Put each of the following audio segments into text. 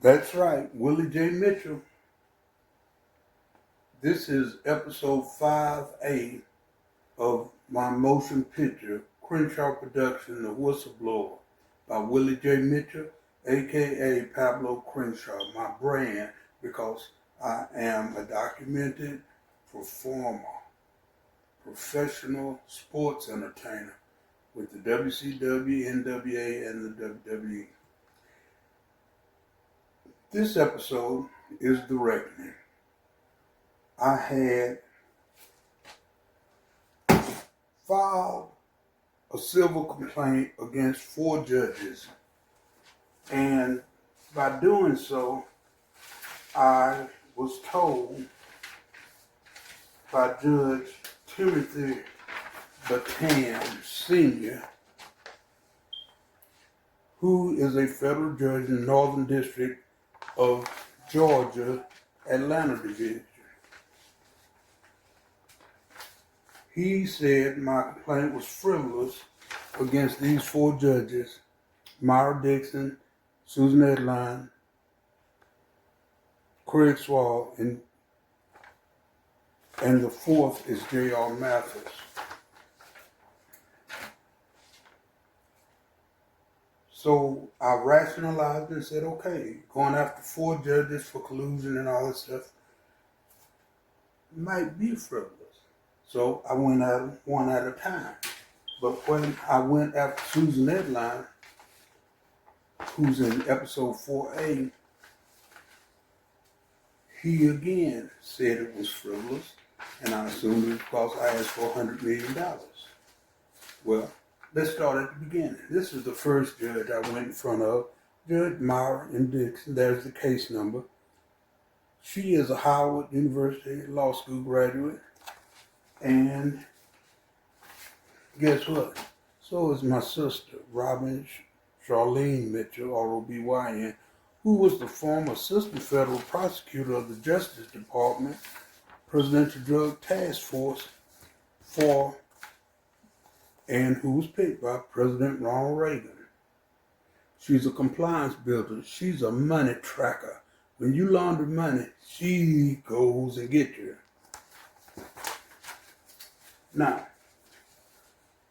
That's right, Willie J. Mitchell. This is episode 5A of my motion picture, Crenshaw Production, The Whistleblower, by Willie J. Mitchell, aka Pablo Crenshaw, my brand, because I am a documented performer, professional sports entertainer with the WCW, NWA, and the WWE. This episode is The Reckoning. I had filed a civil complaint against 4 judges, and by doing so, I was told by Judge Timothy Batan Sr., who is a federal judge in the Northern District of Georgia, Atlanta Division. He said my complaint was frivolous against these 4 judges, Myra Dixon, Susan Edline, Craig Swall, and the 4th is J.R. Mathis. So I rationalized and said, okay, going after 4 judges for collusion and all that stuff might be frivolous. So I went at them one at a time. But when I went after Susan Edline, who's in episode 4A, he again said it was frivolous, and I assumed it was because I asked for $100 million. Well, let's start at the beginning. This is the first judge I went in front of, Judge Myra and Dixon. There's the case number. She is a Howard University Law School graduate. And guess what? So is my sister, Robin Charlene Mitchell, R-O-B-Y-N, who was the former assistant federal prosecutor of the Justice Department, Presidential Drug Task Force and who was picked by President Ronald Reagan. She's a compliance builder. She's a money tracker. When you launder money, she goes and gets you. Now,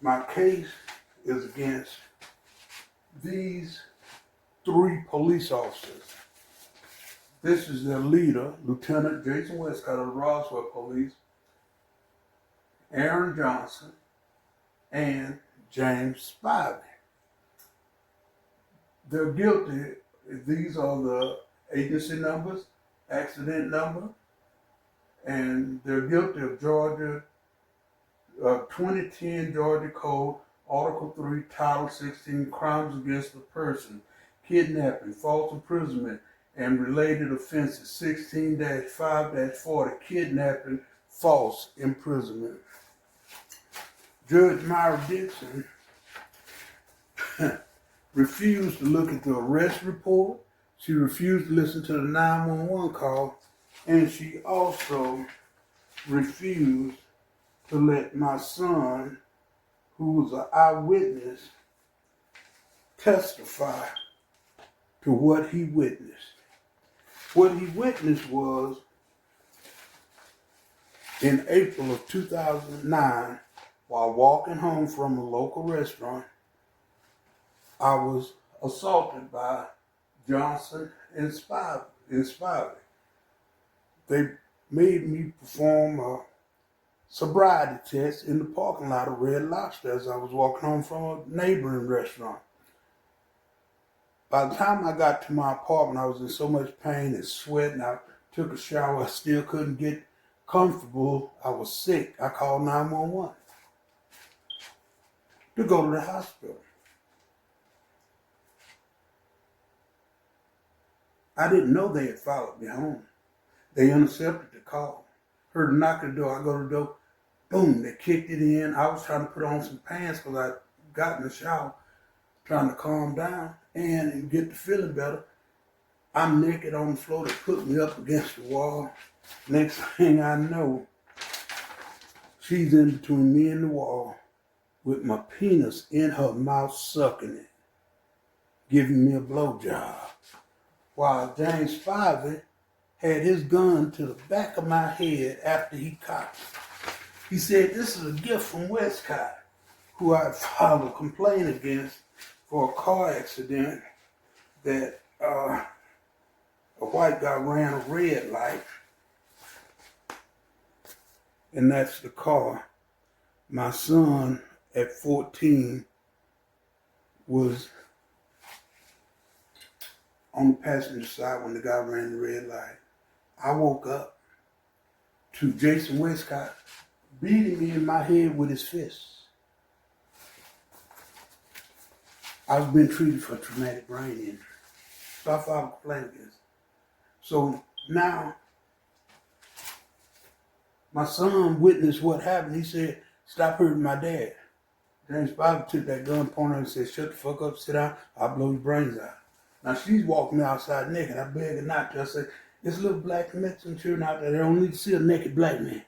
my case is against these 3 police officers. This is their leader, Lieutenant Jason Westcott of the Roswell Police, Aaron Johnson, and James Spivey. They're guilty. These are the agency numbers, accident number, and they're guilty of Georgia 2010 Georgia Code, Article 3, Title 16, Crimes Against the Person, Kidnapping, False Imprisonment, and Related Offenses, 16-5-40, Kidnapping, False Imprisonment. Judge Myra Dixon refused to look at the arrest report. She refused to listen to the 911 call, and she also refused to let my son, who was an eyewitness, testify to what he witnessed. What he witnessed was, in April of 2009, while walking home from a local restaurant, I was assaulted by Johnson and Spivey. They made me perform a sobriety test in the parking lot of Red Lobster as I was walking home from a neighboring restaurant. By the time I got to my apartment, I was in so much pain and sweat, and I took a shower. I still couldn't get comfortable. I was sick. I called 911 to go to the hospital. I didn't know they had followed me home. They intercepted the call. Heard a knock at the door. I go to the door. Boom, they kicked it in. I was trying to put on some pants because I got in the shower, trying to calm down and get the feeling better. I'm naked on the floor. They put me up against the wall. Next thing I know, she's in between me and the wall with my penis in her mouth, sucking it, giving me a blowjob. while James Spivey had his gun to the back of my head after he cocked it. He said, "This is a gift from Westcott, who I filed a complaint against for a car accident that a white guy ran a red light, and that's the car. My son at 14 was on the passenger side when the guy ran the red light. I woke up to Jason Westcott beating me in my head with his fists. I've been treated for traumatic brain injury. So I filed a complaint against him. So now, my son witnessed what happened. He said, "Stop hurting my dad." James Bobby took that gun, pointed and said, "Shut the fuck up, sit down, I'll blow your brains out." Now she's walking me outside naked. I beg her not to. I say, "There's little black Mexican children out there. They don't need to see a naked black man."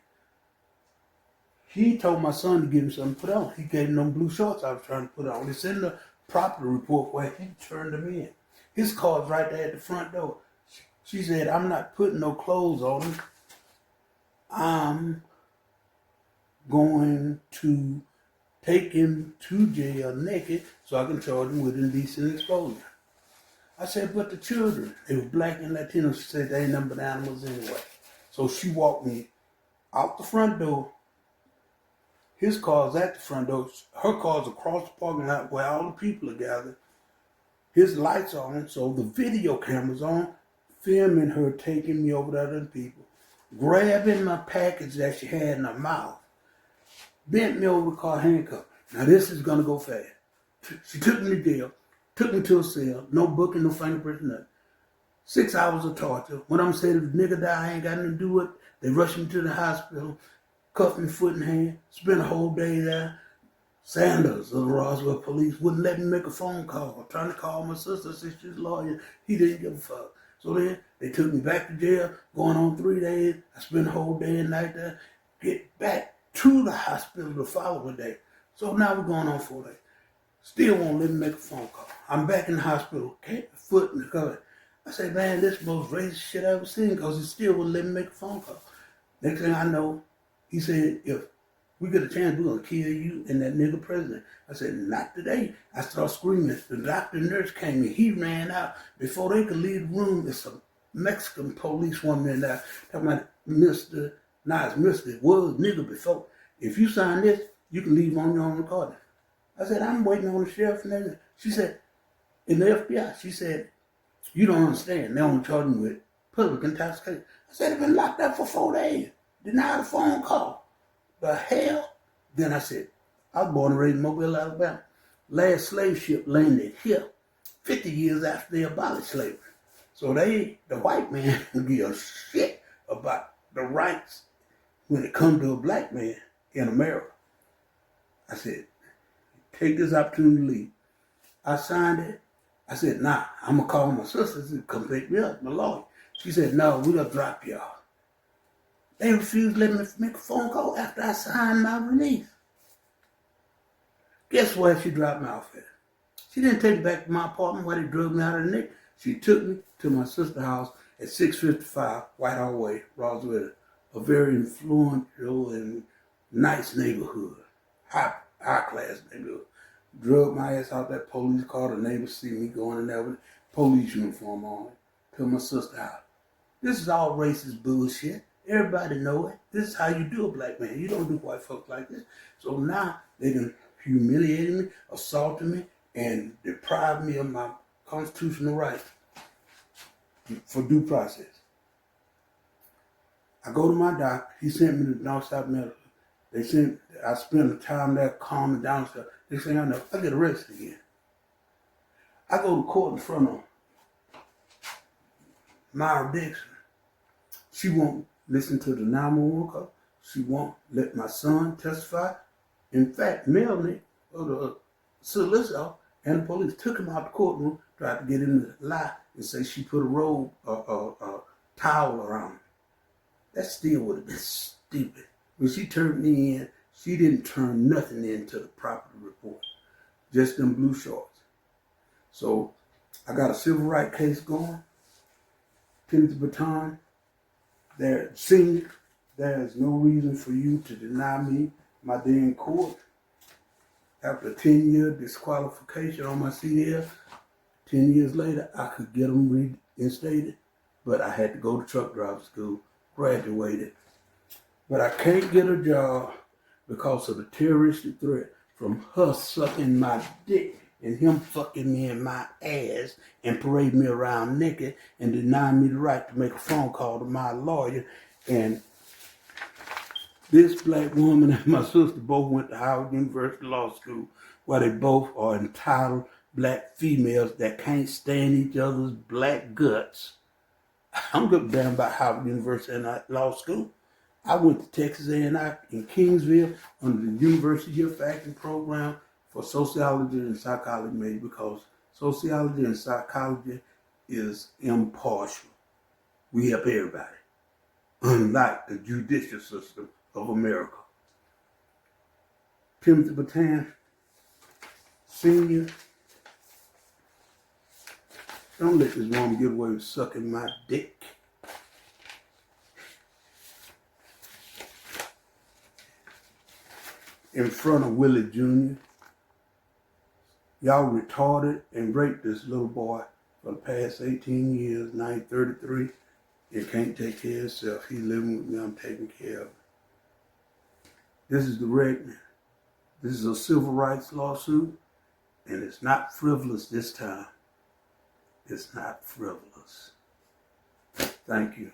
He told my son to give him something to put on. He gave him them blue shorts I was trying to put on. It's in the property report where he turned them in. His car's right there at the front door. She said, "I'm not putting no clothes on him. I'm going to take him to jail naked so I can charge him with indecent exposure." I said, "But the children, they were black and Latino." She said, "They ain't nothing but animals anyway." So she walked me out the front door. His car's at the front door. Her car's across the parking lot where all the people are gathered. His lights on, so the video camera's on, filming her taking me over to other people, grabbing my package that she had in her mouth, bent me over the car, handcuffed. Now this is gonna go fast. She took me to jail, took me to a cell, no booking, no fingerprints, nothing. 6 hours of torture. When I'm saying if the nigga die, I ain't got nothing to do with it. They rushed me to the hospital, cuffed me foot and hand, spent a whole day there. Sanders of the Roswell police wouldn't let me make a phone call. Trying to call my sister, since she's a lawyer. He didn't give a fuck. So then they took me back to jail, going on 3 days. I spent a whole day and night there. Get back to the hospital the following day. So now we're going on 4 days. Still won't let me make a phone call. I'm back in the hospital, foot in the cover. I say, "Man, this is the most racist shit I ever seen," because he still wouldn't let me make a phone call. Next thing I know, he said, "If we get a chance, we're going to kill you and that nigga president." I said, "Not today." I started screaming. The doctor and nurse came in. He ran out. Before they could leave the room, there's some Mexican police woman in there talking about Mr. Nice, Mr. was nigga before. "If you sign this, you can leave on your own recording." I said, "I'm waiting on the sheriff and everything." She said, "In the FBI," she said, "You don't understand. They only charge me with public intoxication." I said, "I've been locked up for 4 days. Denied a phone call. The hell?" Then I said, I was born and raised in Mobile, Alabama. Last slave ship landed here 50 years after they abolished slavery. So the white man don't give a shit about the rights when it comes to a black man in America. I said, "Take this opportunity to leave." I signed it. I said, "Nah, I'm going to call my sisters to come pick me up, my lawyer." She said, "No, we're going to drop y'all." They refused to let me make a phone call after I signed my release. Guess where she dropped me off at? She didn't take me back to my apartment where they drug me out of the nick. She took me to my sister's house at 655 Whitehall Way, Roswell, a very influential and nice neighborhood, high class neighborhood. Drug my ass out that police car. The neighbors see me going in there with police uniform on to my sister's house. This is all racist bullshit. Everybody know it. This is how you do a black man. You don't do white folks like this. So now they done humiliated me, assaulted me, and deprived me of my constitutional rights for due process. I go to my doctor. He sent me to Northside Medical. I spent the time there calming down stuff. Next thing I know, I get arrested again. I go to court in front of Myra Dixon. She won't listen to the 911 call. She won't let my son testify. In fact, Melanie, or the solicitor and the police, took him out the courtroom, tried to get him to lie and say she put a robe, a towel around him. That still would have been stupid. When she turned me in, she didn't turn nothing into the property report, just them blue shorts. So I got a civil rights case going. Timothy Baton, senior, there is no reason for you to deny me my day in court. After a 10-year disqualification on my CDL, 10 years later, I could get them reinstated, but I had to go to truck driver school, graduated. But I can't get a job because of the terroristic threat from her sucking my dick and him fucking me in my ass and parading me around naked and denying me the right to make a phone call to my lawyer. And this black woman and my sister both went to Howard University Law School, where they both are entitled black females that can't stand each other's black guts. I don't give a damn about Howard University and Law School. I went to Texas A&I in Kingsville under the University of Acting program for sociology and psychology major, because sociology and psychology is impartial. We help everybody, unlike the judicial system of America. Timothy Baton, senior, don't let this woman get away with sucking my dick. In front of Willie Jr. Y'all retarded and raped this little boy for the past 18 years. Now he's 33 and can't take care of himself. He's living with me. I'm taking care of him. This is the Regnan. This is a civil rights lawsuit, and it's not frivolous this time. It's not frivolous. Thank you.